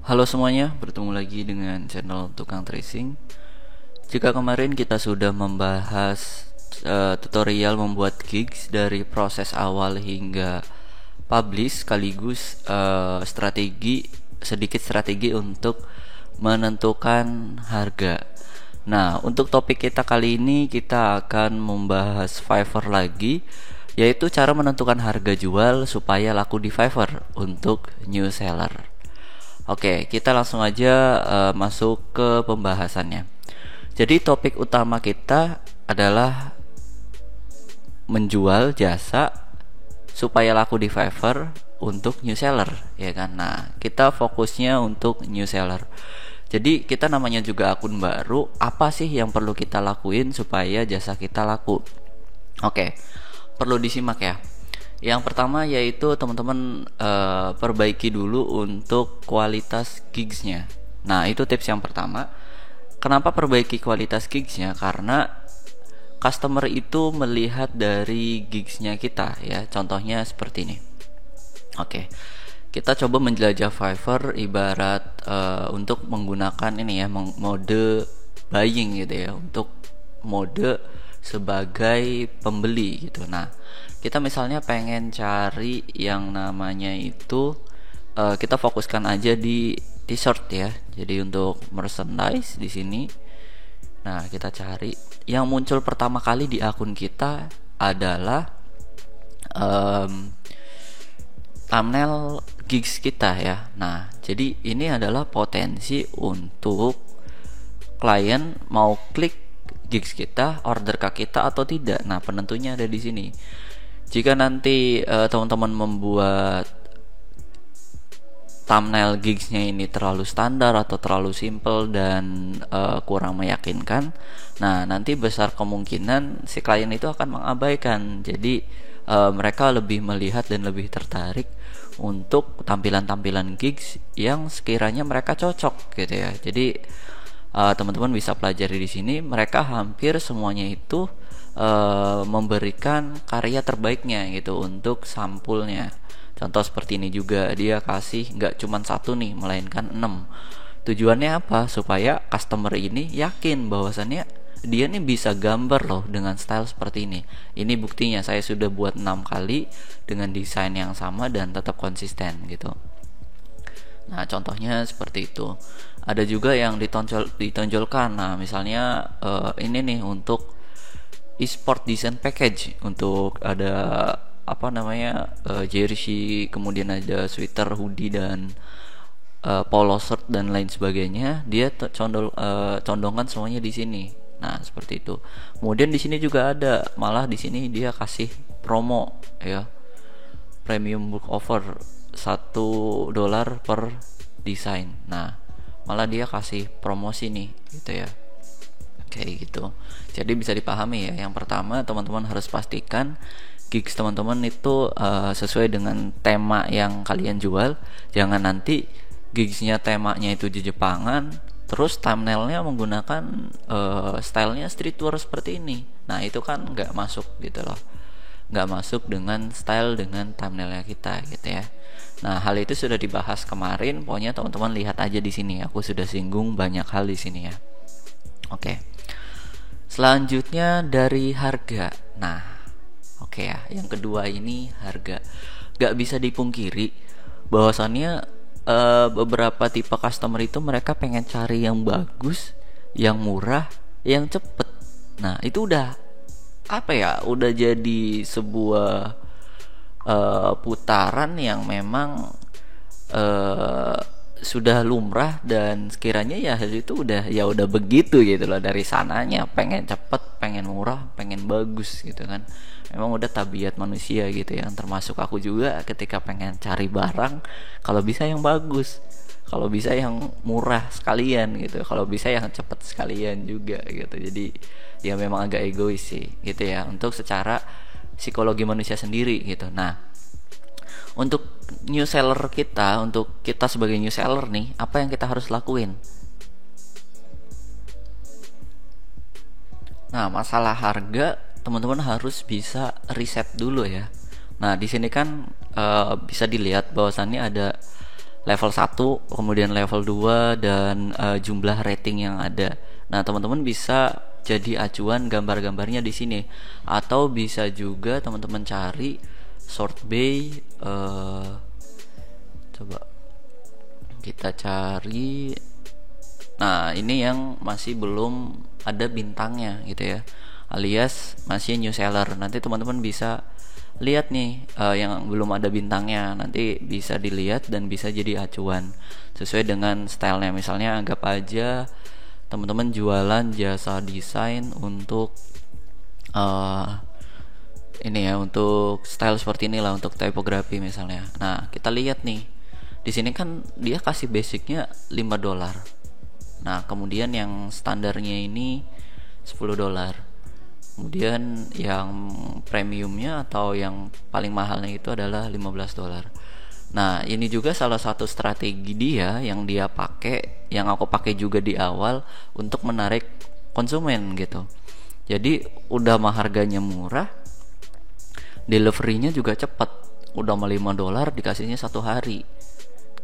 Halo semuanya, bertemu lagi dengan channel Tukang Tracing. Jika kemarin kita sudah membahas tutorial membuat gigs dari proses awal hingga publish sekaligus sedikit strategi untuk menentukan harga. Nah, untuk topik kita kali ini kita akan membahas Fiverr lagi, yaitu cara menentukan harga jual supaya laku di Fiverr untuk new seller. Oke, kita langsung aja masuk ke pembahasannya. Jadi topik utama kita adalah menjual jasa supaya laku di Fiverr untuk new seller, ya kan? Nah, kita fokusnya untuk new seller. Jadi kita namanya juga akun baru, apa sih yang perlu kita lakuin supaya jasa kita laku? Oke, perlu disimak ya. Yang pertama yaitu teman-teman perbaiki dulu untuk kualitas gigsnya. Nah, itu tips yang pertama. Kenapa perbaiki kualitas gigsnya? Karena customer itu melihat dari gigsnya kita ya. Contohnya seperti ini. Oke, kita coba menjelajah Fiverr ibarat untuk menggunakan ini ya, mode buying gitu ya, untuk mode sebagai pembeli gitu. Nah, kita misalnya pengen cari yang namanya itu kita fokuskan aja di t-shirt ya. Jadi untuk merchandise di sini, nah kita cari yang muncul pertama kali di akun kita adalah thumbnail gigs kita ya. Nah, jadi ini adalah potensi untuk klien mau klik gigs kita, order ke kita atau tidak. Nah, penentunya ada di sini. Jika nanti teman-teman membuat thumbnail gigsnya ini terlalu standar atau terlalu simple dan kurang meyakinkan, nah nanti besar kemungkinan si klien itu akan mengabaikan. Jadi mereka lebih melihat dan lebih tertarik untuk tampilan-tampilan gigs yang sekiranya mereka cocok gitu ya. Jadi teman-teman bisa pelajari di sini, mereka hampir semuanya itu memberikan karya terbaiknya gitu untuk sampulnya. Contoh seperti ini juga, dia kasih nggak cuma satu nih, melainkan 6. Tujuannya apa? Supaya customer ini yakin bahwasannya dia nih bisa gambar loh dengan style seperti ini. Ini buktinya, saya sudah buat 6 kali dengan desain yang sama dan tetap konsisten gitu. Nah, contohnya seperti itu. Ada juga yang ditonjolkan. Nah, misalnya ini nih untuk e-sport design package, untuk ada apa namanya jersey, kemudian ada sweater, hoodie dan polo shirt dan lain sebagainya. Dia condongkan semuanya di sini. Nah, seperti itu. Kemudian di sini juga ada, malah di sini dia kasih promo ya. Premium book offer $1 per desain. Nah, malah dia kasih promosi nih gitu ya, kayak gitu. Jadi bisa dipahami ya, yang pertama teman-teman harus pastikan gigs teman-teman itu sesuai dengan tema yang kalian jual. Jangan nanti gigsnya temanya itu Jepangan, terus thumbnailnya menggunakan stylenya streetwear seperti ini. Nah, itu kan nggak masuk gitu loh, nggak masuk dengan style dengan thumbnailnya kita gitu ya. Nah, hal itu sudah dibahas kemarin. Pokoknya teman-teman lihat aja di sini. Aku sudah singgung banyak hal di sini ya. Oke. Selanjutnya dari harga. Nah, oke ya. Yang kedua ini harga. Gak bisa dipungkiri bahwasannya beberapa tipe customer itu mereka pengen cari yang bagus, yang murah, yang cepet. Nah, itu udah apa ya? Udah jadi sebuah putaran yang memang sudah lumrah, dan sekiranya ya itu udah begitu gitu loh, dari sananya pengen cepet, pengen murah, pengen bagus gitu kan. Memang udah tabiat manusia gitu ya, termasuk aku juga ketika pengen cari barang, kalau bisa yang bagus, kalau bisa yang murah sekalian gitu, kalau bisa yang cepet sekalian juga gitu. Jadi ya memang agak egois sih gitu ya, untuk secara psikologi manusia sendiri gitu. Nah, untuk new seller kita, untuk kita sebagai new seller nih, apa yang kita harus lakuin? Nah, masalah harga teman-teman harus bisa riset dulu ya. Nah, di sini kan bisa dilihat bahwasannya ada level 1, kemudian level 2, dan jumlah rating yang ada. Nah, teman-teman bisa jadi acuan gambar-gambarnya di sini, atau bisa juga teman-teman cari sort by. Coba kita cari. Nah, ini yang masih belum ada bintangnya gitu ya, alias masih new seller. Nanti teman-teman bisa lihat nih yang belum ada bintangnya, nanti bisa dilihat dan bisa jadi acuan sesuai dengan stylenya. Misalnya anggap aja teman-teman jualan jasa desain untuk ini ya, untuk style seperti inilah, untuk tipografi misalnya. Nah, kita lihat nih di sini kan dia kasih basicnya $5. Nah, kemudian yang standarnya ini $10. Kemudian yang premiumnya atau yang paling mahalnya itu adalah $15. Nah, ini juga salah satu strategi dia yang dia pakai, yang aku pakai juga di awal untuk menarik konsumen gitu. Jadi udah mah harganya murah, deliverynya juga cepat. Udah mah $5 dikasihnya 1 hari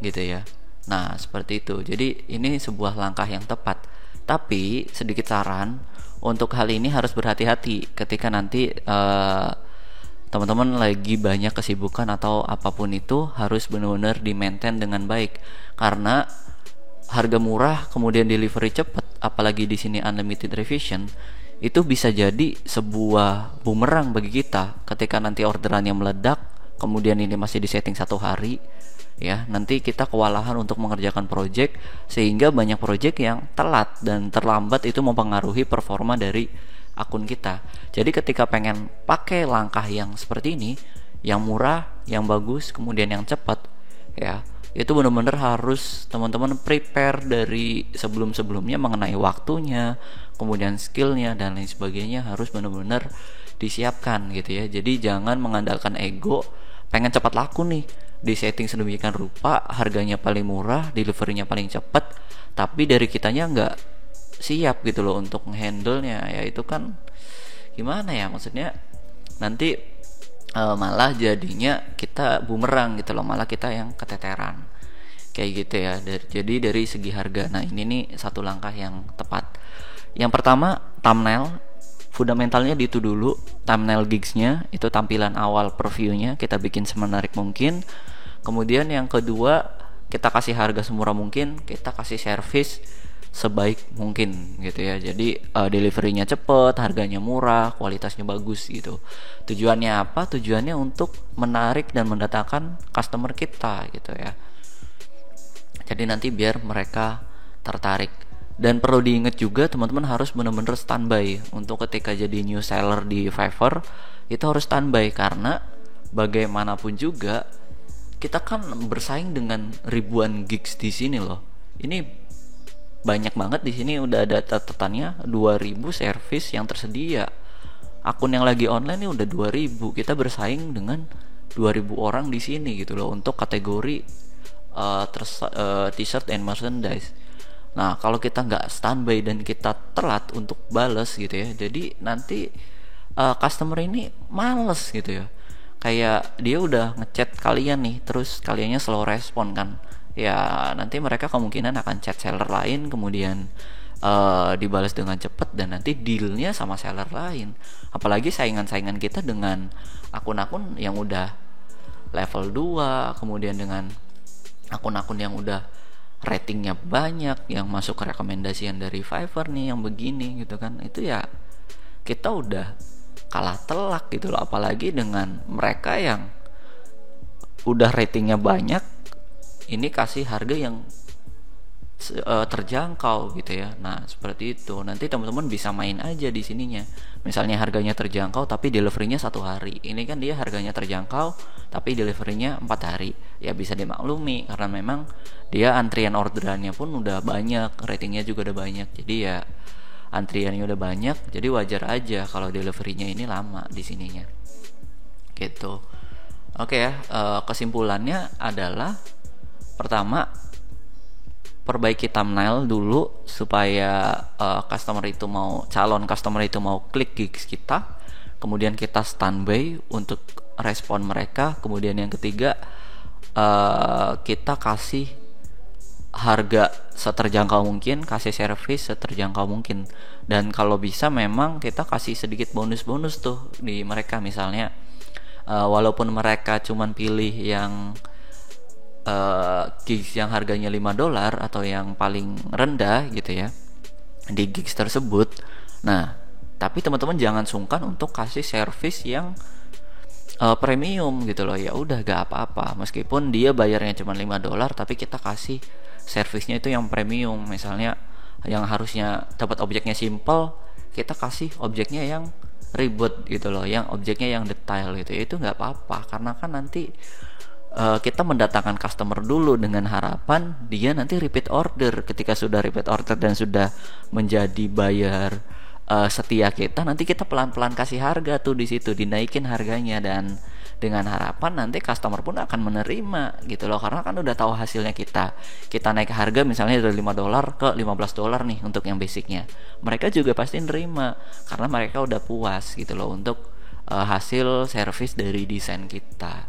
gitu ya. Nah, seperti itu. Jadi ini sebuah langkah yang tepat. Tapi sedikit saran, untuk hal ini harus berhati-hati ketika nanti teman-teman lagi banyak kesibukan atau apapun itu, harus benar-benar di-maintain dengan baik. Karena harga murah kemudian delivery cepat, apalagi di sini unlimited revision, itu bisa jadi sebuah bumerang bagi kita ketika nanti orderannya meledak, kemudian ini masih di setting 1 hari ya, nanti kita kewalahan untuk mengerjakan project, sehingga banyak project yang telat dan terlambat, itu mempengaruhi performa dari akun kita. Jadi ketika pengen pakai langkah yang seperti ini, yang murah, yang bagus, kemudian yang cepat ya, itu benar-benar harus teman-teman prepare dari sebelum-sebelumnya mengenai waktunya, kemudian skillnya dan lain sebagainya, harus benar-benar disiapkan gitu ya. Jadi jangan mengandalkan ego, pengen cepat laku nih, di setting sedemikian rupa, harganya paling murah, deliverynya paling cepat, tapi dari kitanya nggak siap gitu loh untuk ngehandle-nya. Ya itu kan gimana ya, maksudnya nanti malah jadinya kita bumerang gitu loh, malah kita yang keteteran kayak gitu ya. Jadi dari segi harga, nah ini nih satu langkah yang tepat. Yang pertama, thumbnail. Fundamentalnya di itu dulu, thumbnail gigsnya, itu tampilan awal previewnya kita bikin semenarik mungkin. Kemudian yang kedua, kita kasih harga semurah mungkin, kita kasih service sebaik mungkin gitu ya. Jadi deliverynya cepet, harganya murah, kualitasnya bagus gitu. Tujuannya apa? Tujuannya untuk menarik dan mendatangkan customer kita gitu ya. Jadi nanti biar mereka tertarik. Dan perlu diingat juga, teman-teman harus benar-benar standby untuk ketika jadi new seller di Fiverr, itu harus standby, karena bagaimanapun juga kita kan bersaing dengan ribuan gigs di sini loh. Ini banyak banget di sini, udah ada catatannya 2000 service yang tersedia. Akun yang lagi online ini udah 2000. Kita bersaing dengan 2000 orang di sini gitu loh untuk kategori t-shirt and merchandise. Nah, kalau kita nggak standby dan kita telat untuk bales gitu ya, jadi nanti customer ini males gitu ya. Kayak dia udah ngechat kalian nih, terus kaliannya slow respon kan, ya nanti mereka kemungkinan akan chat seller lain, kemudian dibalas dengan cepat, dan nanti dealnya sama seller lain. Apalagi saingan-saingan kita dengan akun-akun yang udah level 2, kemudian dengan akun-akun yang udah ratingnya banyak, yang masuk ke rekomendasian dari Fiverr nih, yang begini gitu kan, itu ya kita udah kalah telak gitu loh. Apalagi dengan mereka yang udah ratingnya banyak, ini kasih harga yang terjangkau gitu ya. Nah seperti itu, nanti teman-teman bisa main aja di sininya. Misalnya harganya terjangkau tapi deliverynya 1 hari, ini kan dia harganya terjangkau tapi deliverynya 4 hari, ya bisa dimaklumi karena memang dia antrian orderannya pun udah banyak, ratingnya juga udah banyak, jadi ya antriannya udah banyak, jadi wajar aja kalau deliverynya ini lama di sininya gitu. Oke ya, kesimpulannya adalah pertama, perbaiki thumbnail dulu supaya calon customer itu mau klik gigs kita. Kemudian kita standby untuk respon mereka. Kemudian yang ketiga, kita kasih harga seterjangkau mungkin, kasih servis seterjangkau mungkin, dan kalau bisa memang kita kasih sedikit bonus-bonus tuh di mereka. Misalnya walaupun mereka cuman pilih yang gigs yang harganya $5 atau yang paling rendah gitu ya di gigs tersebut. Nah, tapi teman-teman jangan sungkan untuk kasih servis yang premium gitu loh. Ya udah, gak apa-apa meskipun dia bayarnya cuma $5, tapi kita kasih servisnya itu yang premium. Misalnya yang harusnya dapat objeknya simple, kita kasih objeknya yang ribet gitu loh, yang objeknya yang detail gitu. Itu nggak apa-apa, karena kan nanti kita mendatangkan customer dulu dengan harapan dia nanti repeat order. Ketika sudah repeat order dan sudah menjadi bayar setia kita, nanti kita pelan-pelan kasih harga tuh di situ, dinaikin harganya, dan dengan harapan nanti customer pun akan menerima gitu loh, karena kan udah tahu hasilnya. Kita naik harga misalnya dari $5 ke $15 nih untuk yang basicnya, mereka juga pasti nerima karena mereka udah puas gitu loh untuk hasil service dari desain kita.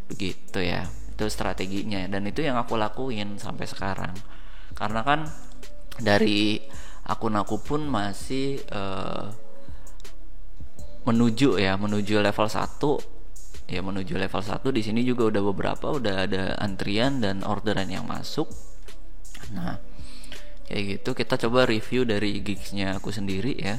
Begitu ya, itu strateginya, dan itu yang aku lakuin sampai sekarang. Karena kan dari akun aku pun masih menuju level 1 ya, menuju level 1. Di sini juga udah beberapa, udah ada antrian dan orderan yang masuk. Nah, kayak gitu. Kita coba review dari gigsnya aku sendiri ya.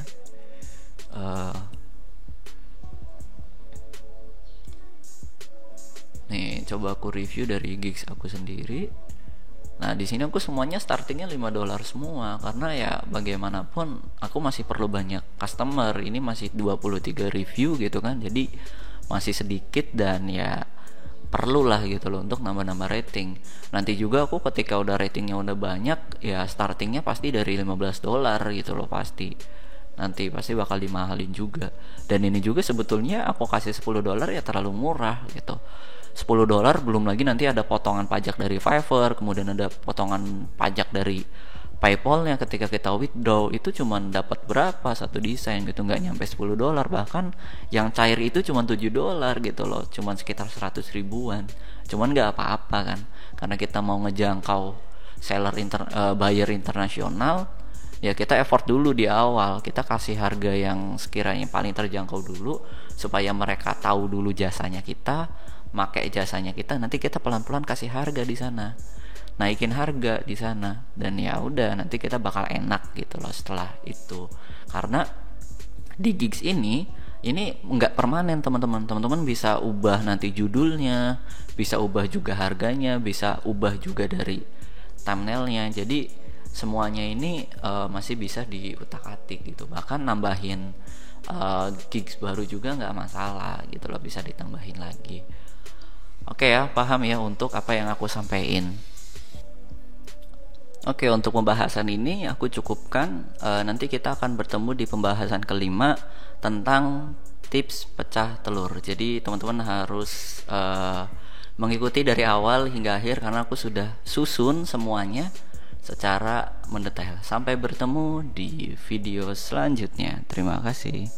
Nih, coba aku review dari gigs aku sendiri. Nah, di sini aku semuanya startingnya $5 semua, karena ya bagaimanapun aku masih perlu banyak customer. Ini masih 23 review gitu kan, jadi masih sedikit, dan ya perlulah gitu loh untuk nambah-nambah rating. Nanti juga aku ketika udah ratingnya udah banyak, ya startingnya pasti dari $15 gitu loh pasti. Nanti pasti bakal dimahalin juga. Dan ini juga sebetulnya aku kasih $10 ya terlalu murah gitu. $10 belum lagi nanti ada potongan pajak dari Fiverr, kemudian ada potongan pajak dari PayPal-nya ketika kita withdraw. Itu cuman dapat berapa satu desain gitu, nggak nyampe $10. Bahkan yang cair itu cuman $7 gitu loh, cuman sekitar 100 ribuan. Cuman nggak apa-apa kan, karena kita mau ngejangkau buyer internasional. Ya kita effort dulu di awal, kita kasih harga yang sekiranya paling terjangkau dulu, supaya mereka tahu dulu jasanya kita, pakai jasanya kita. Nanti kita pelan-pelan kasih harga di sana, naikin harga di sana, dan ya udah nanti kita bakal enak gitu loh setelah itu. Karena di gigs ini nggak permanen teman-teman bisa ubah nanti judulnya, bisa ubah juga harganya, bisa ubah juga dari thumbnailnya. Jadi semuanya ini masih bisa diutak-atik gitu. Bahkan nambahin gigs baru juga nggak masalah gitu loh, bisa ditambahin lagi. Oke ya, paham ya untuk apa yang aku sampaikan. Oke, untuk pembahasan ini aku cukupkan. Nanti kita akan bertemu di pembahasan kelima tentang tips pecah telur. Jadi teman-teman harus mengikuti dari awal hingga akhir, karena aku sudah susun semuanya secara mendetail. Sampai bertemu di video selanjutnya. Terima kasih.